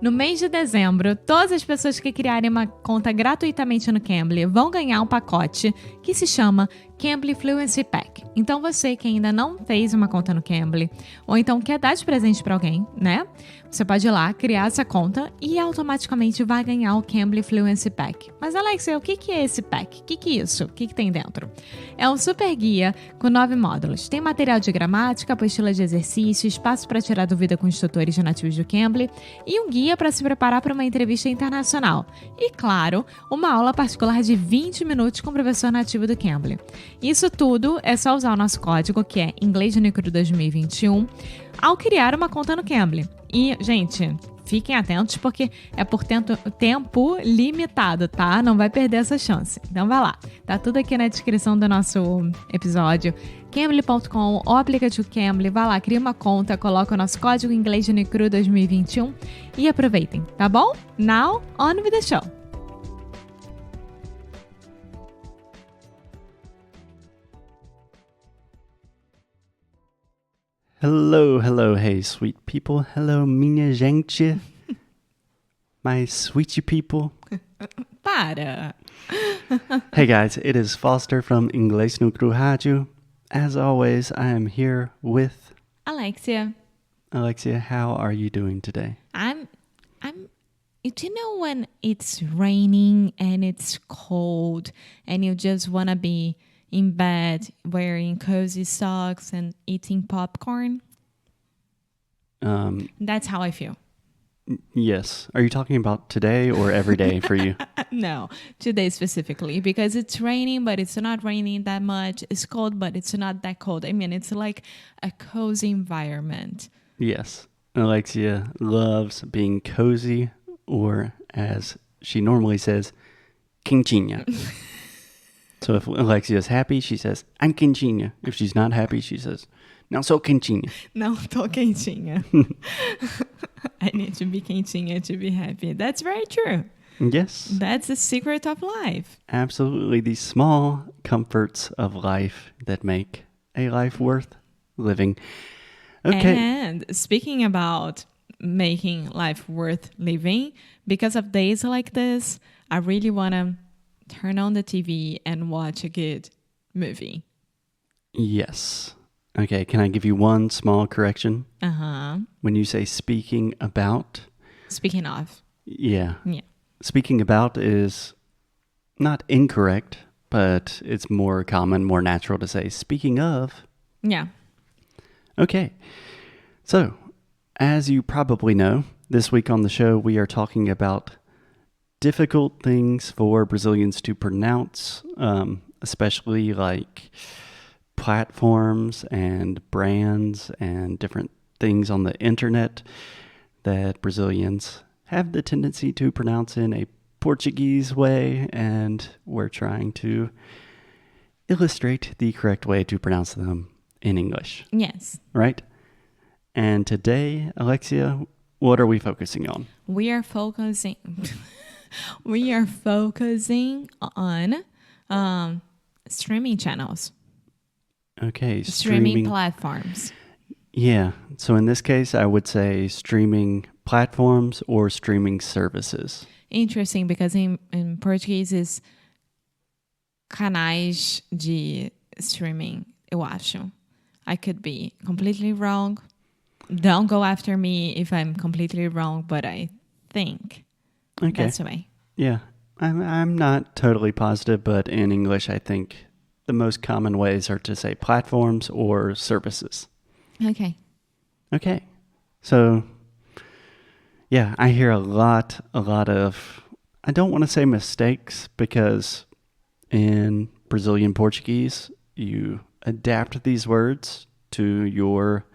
No mês de dezembro, todas as pessoas que criarem uma conta gratuitamente no Cambly vão ganhar um pacote que se chama Cambly Fluency Pack. Então você que ainda não fez uma conta no Cambly, ou então quer dar de presente para alguém, né? Você pode ir lá, criar essa conta e automaticamente vai ganhar o Cambly Fluency Pack. Mas Alexia, o que é esse pack? O que é isso? O que tem dentro? É um super guia com 9 módulos. Tem material de gramática, apostila de exercício, espaço para tirar dúvida com instrutores de nativos do Cambly e um guia para se preparar para uma entrevista internacional. E, claro, uma aula particular de 20 minutos com o professor nativo do Cambly. Isso tudo é só usar o nosso código, que é Inglês no Cru 2021, ao criar uma conta no Cambly. E, gente, fiquem atentos porque é por tempo limitado, tá? Não vai perder essa chance. Então vai lá. Tá tudo aqui na descrição do nosso episódio. Cambly.com, o aplicativo Cambly. Vai lá, cria uma conta, coloca o nosso código Inglês no Cru 2021 e aproveitem, tá bom? Now, on with the show. Hello, hello, hey, sweet people. Hello, minha gente. My sweetie people. Para! Hey guys, it is Foster from Inglês no Cru Rádio. As always, I am here with Alexia. Alexia. How are you doing today? Do you know when it's raining and it's cold and you just want to be in bed wearing cozy socks and eating popcorn? That's how I feel. Yes. Are you talking about today or every day for you? No, today specifically because it's raining, but it's not raining that much. It's cold, but it's not that cold. I mean, it's like a cozy environment. Yes. Alexia loves being cozy, or as she normally says, quentinha. So if Alexia is happy, she says, I'm quentinha. If she's not happy, she says, não sou quentinha. Não tô quentinha. I need to be quentinha to be happy. That's very true. Yes. That's the secret of life. Absolutely. These small comforts of life that make a life worth living. Okay. And speaking about making life worth living, because of days like this, I really want to turn on the TV and watch a good movie. Yes. Okay, can I give you one small correction? Uh-huh. When you say speaking about. Speaking of. Yeah. Yeah. Speaking about is not incorrect, but it's more common, more natural to say speaking of. Yeah. Okay. So, as you probably know, this week on the show we are talking about difficult things for Brazilians to pronounce, especially like platforms and brands and different things on the internet that Brazilians have the tendency to pronounce in a Portuguese way, and we're trying to illustrate the correct way to pronounce them in English. Yes. Right? And today, Alexia, what are we focusing on? We are focusing on streaming channels. Okay, streaming platforms. Yeah, so in this case, I would say streaming platforms or streaming services. Interesting, because in Portuguese is canais de streaming, eu acho. I could be completely wrong. Don't go after me if I'm completely wrong, but I think that's the way. Yeah, I'm not totally positive, but in English, I think the most common ways are to say platforms or services. Okay. So, yeah, I hear a lot of, I don't want to say mistakes, because in Brazilian Portuguese, you adapt these words to your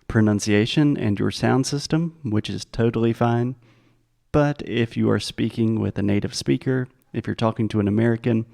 pronunciation and your sound system, which is totally fine. But if you are speaking with a native speaker, if you're talking to an American,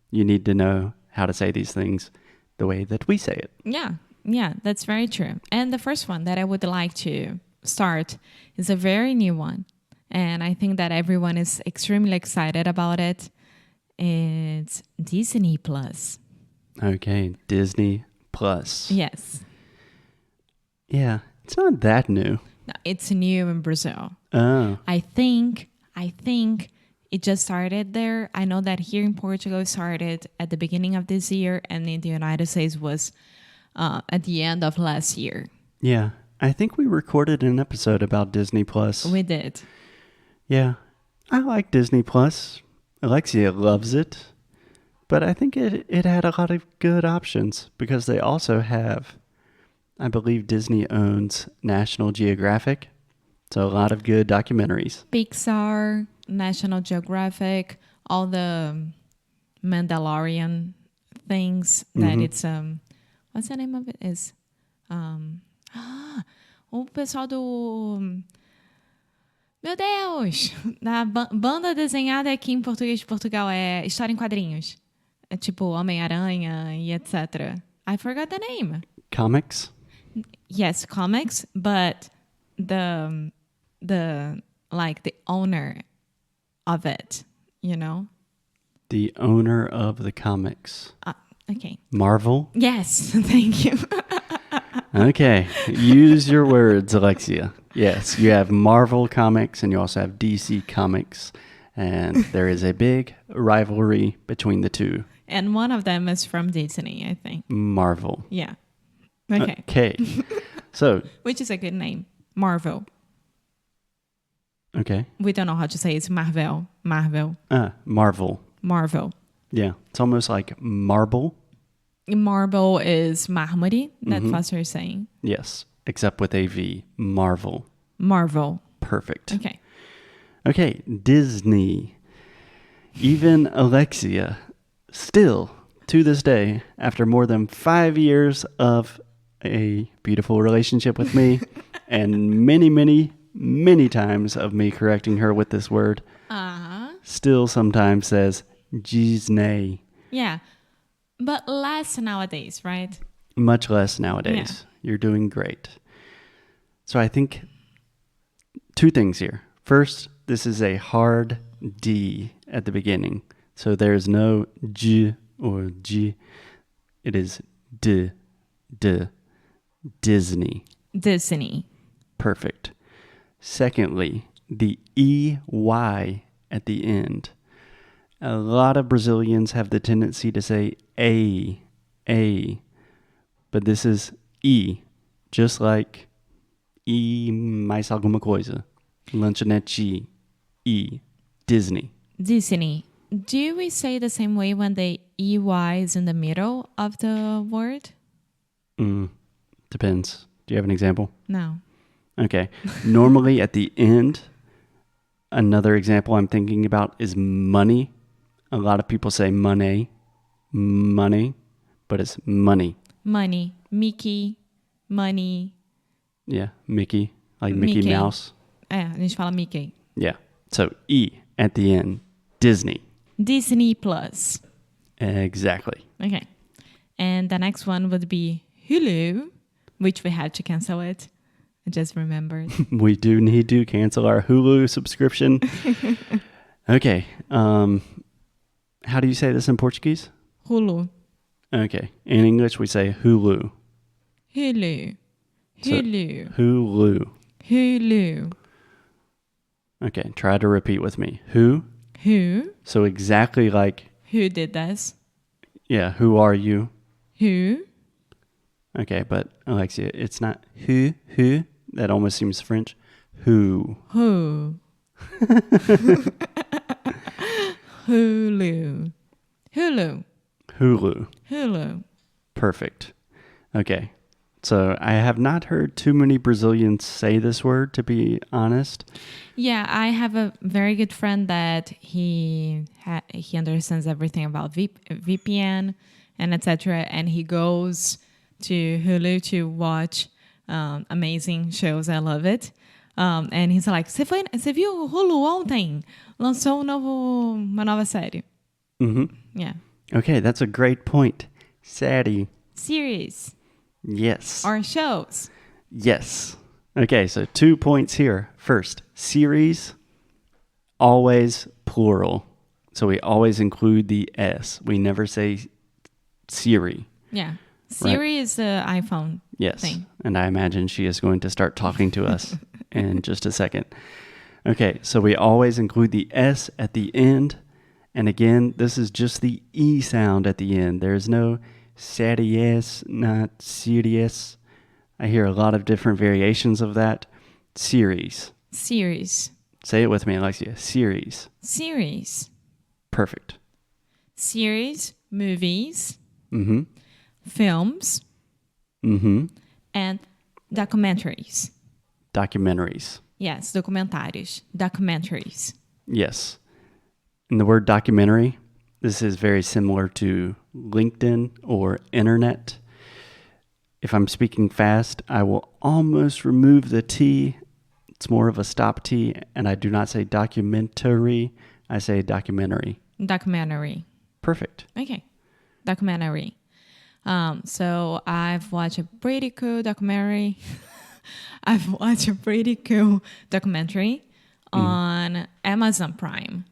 you need to know how to say these things the way that we say it. Yeah, that's very true. And the first one that I would like to start is a very new one. And I think that everyone is extremely excited about it. It's Disney Plus. Okay, Disney Plus. Yes. Yeah, it's not that new. No, it's new in Brazil. Oh. I think it just started there. I know that here in Portugal it started at the beginning of this year, and in the United States was at the end of last year. Yeah. I think we recorded an episode about Disney Plus. We did. Yeah. I like Disney Plus. Alexia loves it. But I think it had a lot of good options because they also have, I believe Disney owns National Geographic. So a lot of good documentaries. Pixar, National Geographic, all the Mandalorian things that it's what's the name of it? Is o pessoal do meu Deus, da banda desenhada aqui em português de Portugal é História em Quadrinhos. É tipo Homem-Aranha e etc. I forgot the name. Comics? Yes, comics, but the owner of it, you know? The owner of the comics. Okay. Marvel? Yes, thank you. Okay. Use your words, Alexia. Yes, you have Marvel Comics and you also have DC Comics. And there is a big rivalry between the two. And one of them is from Disney, I think. Marvel. Yeah. Okay. Okay. So. Which is a good name. Marvel. Okay. We don't know how to say it. It's Marvel. Marvel. Marvel. Yeah. It's almost like marble. Marble is mármore. That's what you're saying. Yes. Except with a V. Marvel. Marvel. Perfect. Okay. Okay. Disney. Even Alexia, still to this day, after more than 5 years of a beautiful relationship with me and many times of me correcting her with this word, still sometimes says Disney. Yeah. But less nowadays, right? Much less nowadays. Yeah. You're doing great. So I think 2 things here. First, this is a hard D at the beginning. So there's no J or G. It is D. Disney. Disney. Perfect. Secondly, the EY at the end. A lot of Brazilians have the tendency to say A, but this is E, just like E mais alguma coisa. Lanchonete, E, Disney. Disney. Do we say the same way when the EY is in the middle of the word? Depends. Do you have an example? No. Okay. Normally at the end, another example I'm thinking about is money. A lot of people say money, but it's money. Money. Mickey. Money. Yeah, Mickey, like Mickey Mouse. A gente fala Mickey. Yeah. So E at the end, Disney. Disney Plus. Exactly. Okay. And the next one would be Hulu, which we had to cancel it. I just remembered. We do need to cancel our Hulu subscription. Okay. How do you say this in Portuguese? Hulu. Okay. In English, we say Hulu. Hulu. Hulu. So, Hulu. Hulu. Okay. Try to repeat with me. Who? Who? So exactly like... Who did this? Yeah. Who are you? Who? Okay. But Alexia, it's not who. That almost seems French. Who? Who? Hulu. Hulu. Hulu. Hulu. Perfect. Okay. So I have not heard too many Brazilians say this word, to be honest. Yeah, I have a very good friend that he understands everything about VPN and etc. And he goes to Hulu to watch amazing shows. I love it. And he's like, você viu o Hulu ontem? Lançou uma nova série. Yeah. Okay, that's a great point. Sadie. Series. Yes. Or shows. Yes. Okay, so 2 points here. First, series, always plural. So we always include the S. We never say Siri. Yeah. Siri is the iPhone yes. thing. And I imagine she is going to start talking to us in just a second. Okay, so we always include the S at the end. And again, this is just the E sound at the end. There's no serious, not serious. I hear a lot of different variations of that. Series. Series. Say it with me, Alexia. Series. Series. Perfect. Series, movies, Mm-hmm. films, Mm-hmm. and documentaries. Documentaries. Yes, documentários. Documentaries. Yes. And the word documentary, this is very similar to LinkedIn or internet. If I'm speaking fast, I will almost remove the T. It's more of a stop T, and I do not say documentary. I say documentary. Documentary. Perfect. Okay. Documentary. So I've watched a pretty cool documentary. I've watched a pretty cool documentary on Amazon Prime.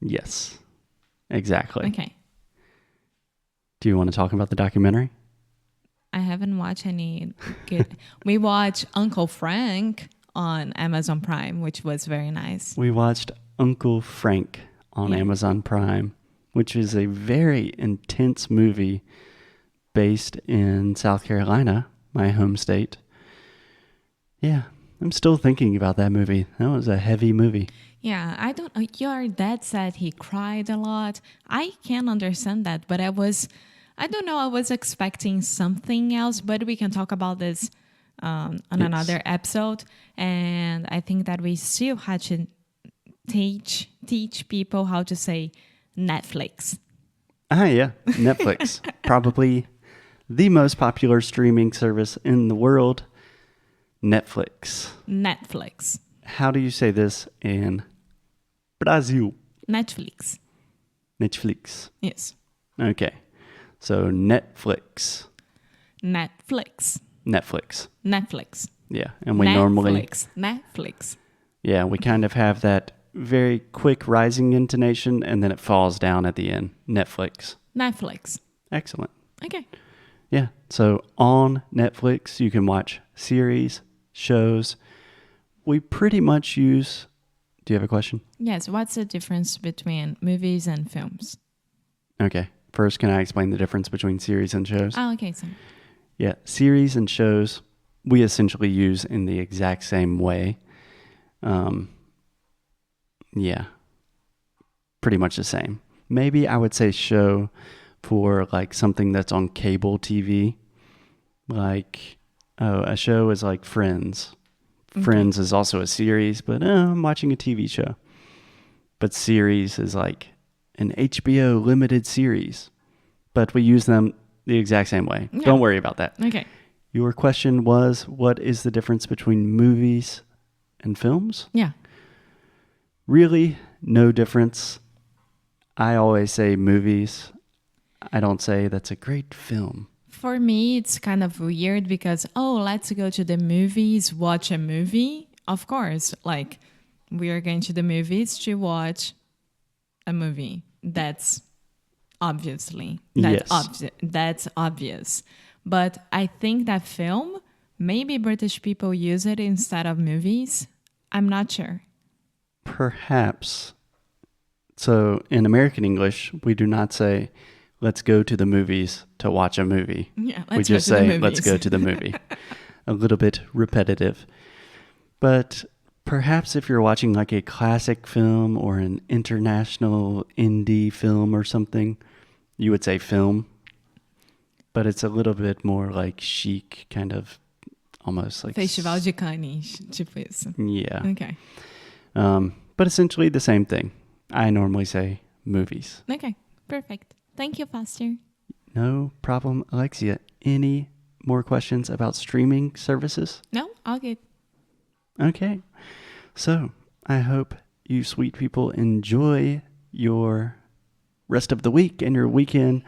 Yes, exactly. Okay. Do you want to talk about the documentary? I haven't watched any good. We watched Uncle Frank on Amazon Prime, which was very nice. We watched Uncle Frank on Amazon Prime, which is a very intense movie based in South Carolina, my home state. Yeah, I'm still thinking about that movie. That was a heavy movie. Yeah, I don't know. Your dad said he cried a lot. I can understand that, but I don't know, I was expecting something else, but we can talk about this on another episode. And I think that we still had to teach people how to say Netflix. Yeah, Netflix. Probably the most popular streaming service in the world. Netflix. Netflix. How do you say this in Brazil? Netflix. Netflix. Yes. Okay. So Netflix. Netflix. Netflix. Netflix. Yeah. And we normally... Netflix. Yeah, we kind of have that very quick rising intonation and then it falls down at the end. Netflix. Netflix. Excellent. Okay. Yeah. So on Netflix, you can watch series, shows. We pretty much use... Do you have a question? Yes. What's the difference between movies and films? Okay. First, can I explain the difference between series and shows? Oh, okay. So. Yeah. Series and shows, we essentially use in the exact same way. Yeah. Pretty much the same. Maybe I would say show for like something that's on cable TV. Like, a show is like Friends. Okay. Friends is also a series, but I'm watching a TV show. But series is like an HBO limited series. But we use them the exact same way. Yeah. Don't worry about that. Okay. Your question was, what is the difference between movies and films? Yeah. Really, no difference. I always say movies. I don't say that's a great film. For me, it's kind of weird because, let's go to the movies, watch a movie. Of course, like we are going to the movies to watch a movie. That's obviously, that's obvious. But I think that film, maybe British people use it instead of movies. I'm not sure. Perhaps. So in American English, we do not say, let's go to the movies to watch a movie. Yeah, we just say, let's go to the movie. A little bit repetitive. But perhaps if you're watching like a classic film or an international indie film or something, you would say film. But it's a little bit more like chic, kind of almost like... Festival de Cannes, tipo isso. Yeah. Okay. But essentially the same thing. I normally say movies. Okay, perfect. Thank you, Pastor. No problem, Alexia. Any more questions about streaming services? No, all good. Okay. So I hope you sweet people enjoy your rest of the week and your weekend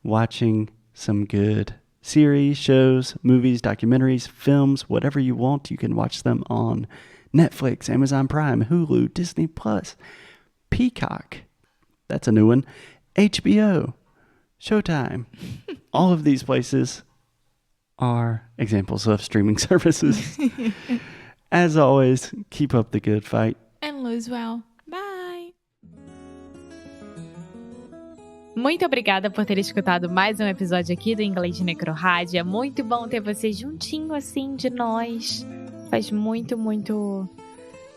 watching some good series, shows, movies, documentaries, films, whatever you want. You can watch them on Netflix, Amazon Prime, Hulu, Disney Plus, Peacock. That's a new one. HBO, Showtime. All of these places are examples of streaming services. As always, keep up the good fight. And and lose well. Bye! Muito obrigada por ter escutado mais um episódio aqui do Inglês de Necrorádio. É muito bom ter você juntinho assim de nós. Faz muito, muito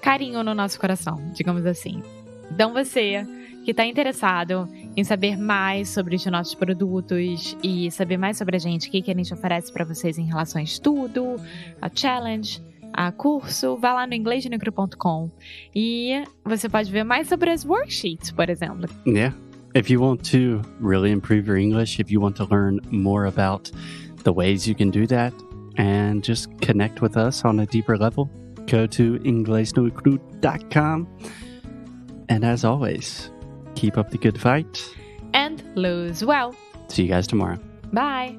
carinho no nosso coração, digamos assim. Então você que está interessado em saber mais sobre os nossos produtos e saber mais sobre a gente, o que a gente oferece para vocês em relação a estudo, a challenge, a curso, vá lá no inglesdenecro.com e você pode ver mais sobre as worksheets, por exemplo. Yeah. If you want to really improve your English, if you want to learn more about the ways you can do that and just connect with us on a deeper level, go to inglesdenecro.com. And as always, keep up the good fight. And lose well. See you guys tomorrow. Bye.